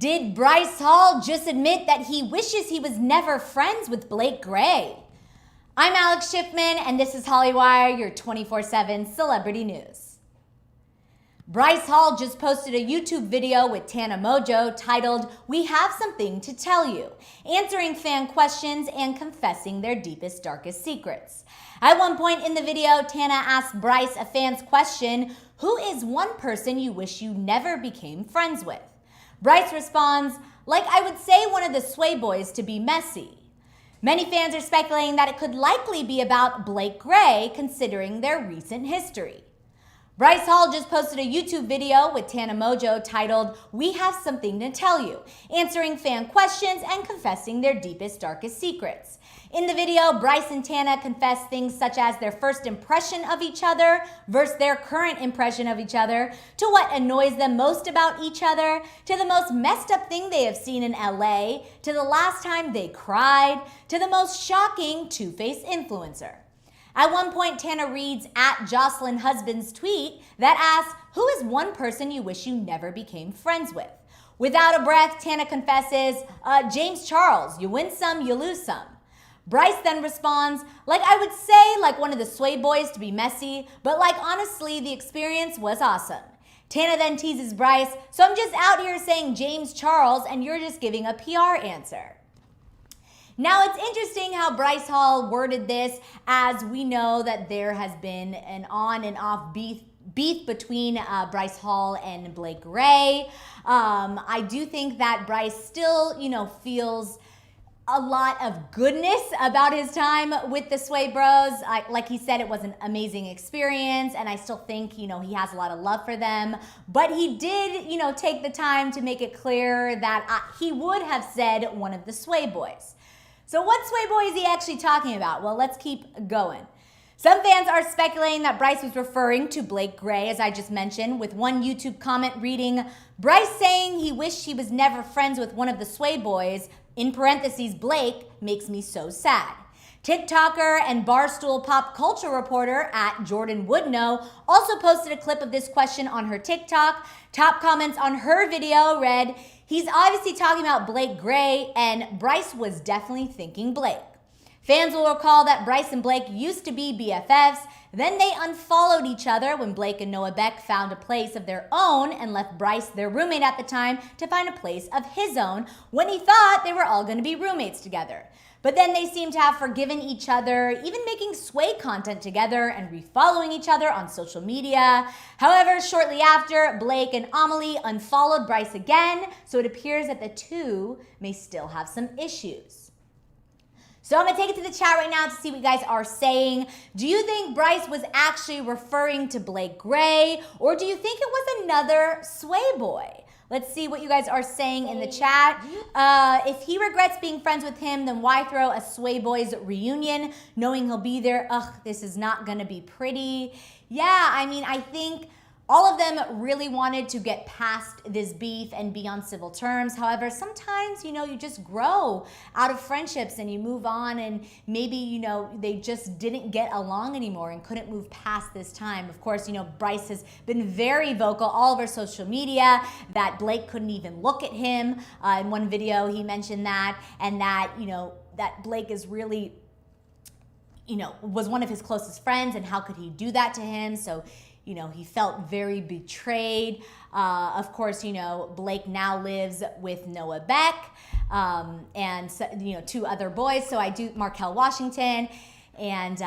Did Bryce Hall just admit that he wishes he was never friends with Blake Gray? I'm Alex Schiffman, and this is Hollywire, your 24/7 celebrity news. Bryce Hall just posted a YouTube video with Tana Mongeau titled, "We Have Something to Tell You," answering fan questions and confessing their deepest, darkest secrets. At one point in the video, Tana asked Bryce a fan's question, "Who is one person you wish you never became friends with?" Bryce responds, "Like I would say one of the Sway Boys to be messy." Many fans are speculating that it could likely be about Blake Gray, considering their recent history. Bryce Hall just posted a YouTube video with Tana Mongeau titled, "We Have Something to Tell You," answering fan questions and confessing their deepest, darkest secrets. In the video, Bryce and Tana confess things such as their first impression of each other versus their current impression of each other, to what annoys them most about each other, to the most messed up thing they have seen in LA, to the last time they cried, to the most shocking two-faced influencer. At one point, Tana reads at Jocelyn Husband's tweet that asks, "Who is one person you wish you never became friends with?" Without a breath, Tana confesses, James Charles, you win some, you lose some. Bryce then responds, "Like I would say like one of the Sway Boys to be messy, but like honestly, the experience was awesome." Tana then teases Bryce, "So I'm just out here saying James Charles and you're just giving a PR answer." Now, it's interesting how Bryce Hall worded this, as we know that there has been an on and off beef between Bryce Hall and Blake Gray. I do think that Bryce still, feels a lot of goodness about his time with the Sway Bros. Like he said, it was an amazing experience, and I still think, he has a lot of love for them. But he did, take the time to make it clear that he would have said one of the Sway Boys. So what Sway Boy is he actually talking about? Well, let's keep going. Some fans are speculating that Bryce was referring to Blake Gray, as I just mentioned, with one YouTube comment reading, "Bryce saying he wished he was never friends with one of the Sway Boys, in parentheses, Blake, makes me so sad." TikToker and Barstool pop culture reporter at Jordan Woodknow also posted a clip of this question on her TikTok. Top comments on her video read, "He's obviously talking about Blake Gray, and Bryce was definitely thinking Blake." Fans will recall that Bryce and Blake used to be BFFs, then they unfollowed each other when Blake and Noah Beck found a place of their own and left Bryce, their roommate at the time, to find a place of his own when he thought they were all going to be roommates together. But then they seem to have forgiven each other, even making Sway content together and refollowing each other on social media. However, shortly after, Blake and Amelie unfollowed Bryce again, so it appears that the two may still have some issues. So I'm going to take it to the chat right now to see what you guys are saying. Do you think Bryce was actually referring to Blake Gray, or do you think it was another Sway Boy? Let's see what you guys are saying in the chat. If he regrets being friends with him, then why throw a Sway Boys reunion knowing he'll be there? Ugh, this is not gonna be pretty. Yeah, I think all of them really wanted to get past this beef and be on civil terms. However, sometimes, you just grow out of friendships and you move on, and maybe, they just didn't get along anymore and couldn't move past this time. Of course, Bryce has been very vocal all over social media that Blake couldn't even look at him. In one video, he mentioned that, and that, that Blake is really, was one of his closest friends, and how could he do that to him? So, he felt very betrayed. Of course, Blake now lives with Noah Beck and, two other boys. So Markel Washington and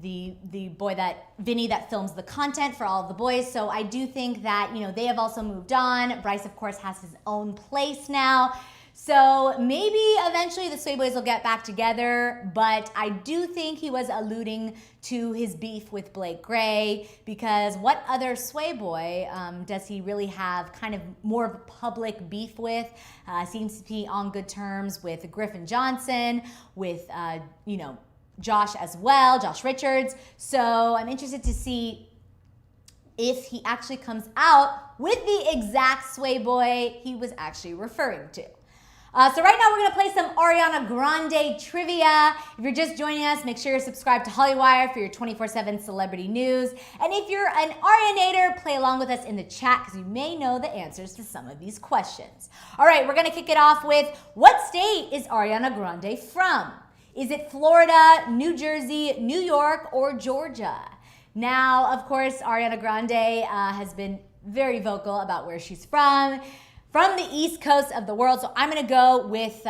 the boy Vinny that films the content for all of the boys. So I do think that, they have also moved on. Bryce, of course, has his own place now. So maybe eventually the Sway Boys will get back together, but I do think he was alluding to his beef with Blake Gray, because what other Sway Boy does he really have kind of more of a public beef with? Seems to be on good terms with Griffin Johnson, with, Josh as well, Josh Richards. So I'm interested to see if he actually comes out with the exact Sway Boy he was actually referring to. So right now we're going to play some Ariana Grande trivia. If you're just joining us, make sure you're subscribed to Hollywire for your 24/7 celebrity news. And if you're an Arianator, play along with us in the chat because you may know the answers to some of these questions. All right, we're going to kick it off with, what state is Ariana Grande from? Is it Florida, New Jersey, New York, or Georgia? Now, of course, Ariana Grande has been very vocal about where she's from the East Coast of the world. So I'm going to go with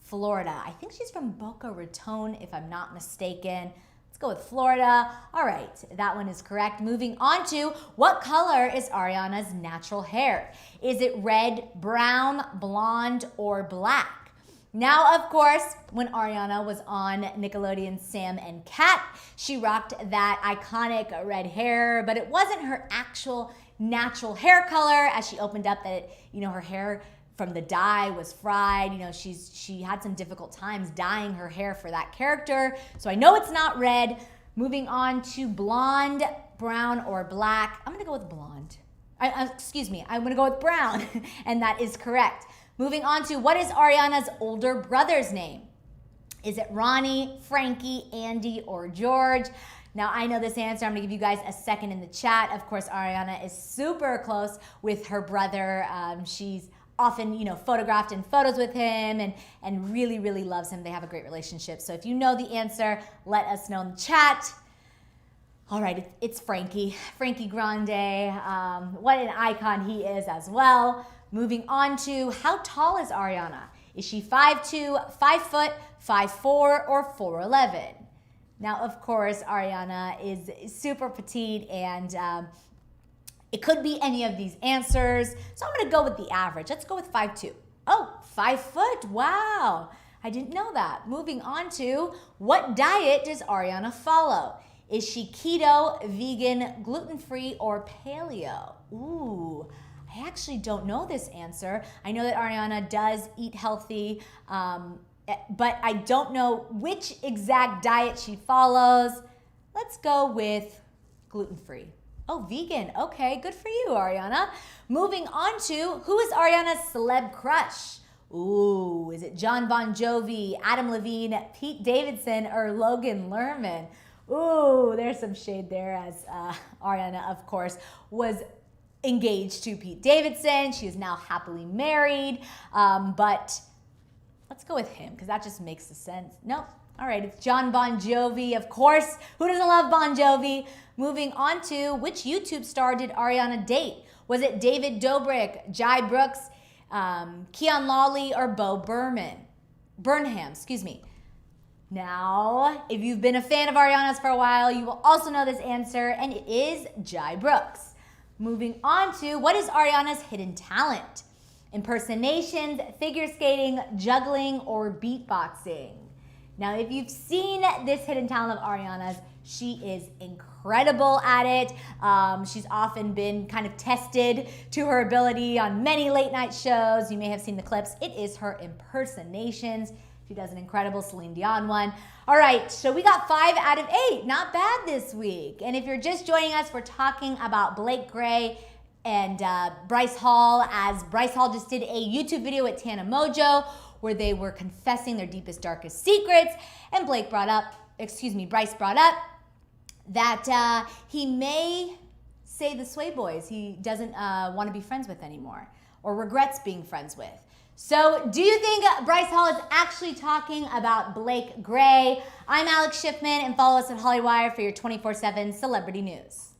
Florida. I think she's from Boca Raton, if I'm not mistaken. Let's go with Florida. All right, that one is correct. Moving on to, what color is Ariana's natural hair? Is it red, brown, blonde, or black? Now, of course, when Ariana was on Nickelodeon's Sam and Cat, she rocked that iconic red hair, but it wasn't her actual natural hair color. As she opened up that, her hair from the dye was fried. She had some difficult times dyeing her hair for that character. So I know it's not red. Moving on to blonde, brown, or black. I'm gonna go with blonde. I'm gonna go with brown, and that is correct. Moving on to, what is Ariana's older brother's name? Is it Ronnie, Frankie, Andy, or George? Now, I know this answer. I'm going to give you guys a second in the chat. Of course, Ariana is super close with her brother. She's often, photographed in photos with him and really, really loves him. They have a great relationship. So if you know the answer, let us know in the chat. All right, it's Frankie. Frankie Grande. What an icon he is as well. Moving on to, how tall is Ariana? Is she 5'2", 5 foot, 5'4", or 4'11"? Now, of course, Ariana is super petite, and it could be any of these answers. So I'm going to go with the average. Let's go with 5'2". Oh, 5 foot. Wow. I didn't know that. Moving on to, what diet does Ariana follow? Is she keto, vegan, gluten-free, or paleo? Ooh. I actually don't know this answer. I know that Ariana does eat healthy, but I don't know which exact diet she follows. Let's go with gluten-free. Oh, vegan. Okay, good for you, Ariana. Moving on to, who is Ariana's celeb crush? Ooh, is it Jon Bon Jovi, Adam Levine, Pete Davidson, or Logan Lerman? Ooh, there's some shade there, as Ariana, of course, was engaged to Pete Davidson. She is now happily married, but let's go with him because that just makes the sense. Nope. All right, it's Jon Bon Jovi, of course. Who doesn't love Bon Jovi? Moving on to, which YouTube star did Ariana date? Was it David Dobrik, Jai Brooks, Keon Lawley, or Bo Burnham? Now, if you've been a fan of Ariana's for a while, you will also know this answer, and it is Jai Brooks. Moving on to, what is Ariana's hidden talent? Impersonations, figure skating, juggling, or beatboxing? Now, if you've seen this hidden talent of Ariana's, she is incredible at it. She's often been kind of tested to her ability on many late night shows. You may have seen the clips. It is her impersonations. She does an incredible Celine Dion one. All right, so we got 5 out of 8. Not bad this week. And if you're just joining us, we're talking about Blake Gray and Bryce Hall, as Bryce Hall just did a YouTube video with Tana Mongeau where they were confessing their deepest, darkest secrets. And Bryce brought up that he may say the Sway Boys he doesn't want to be friends with anymore, or regrets being friends with. So do you think Bryce Hall is actually talking about Blake Gray? I'm Alex Schiffman, and follow us at Hollywire for your 24/7 celebrity news.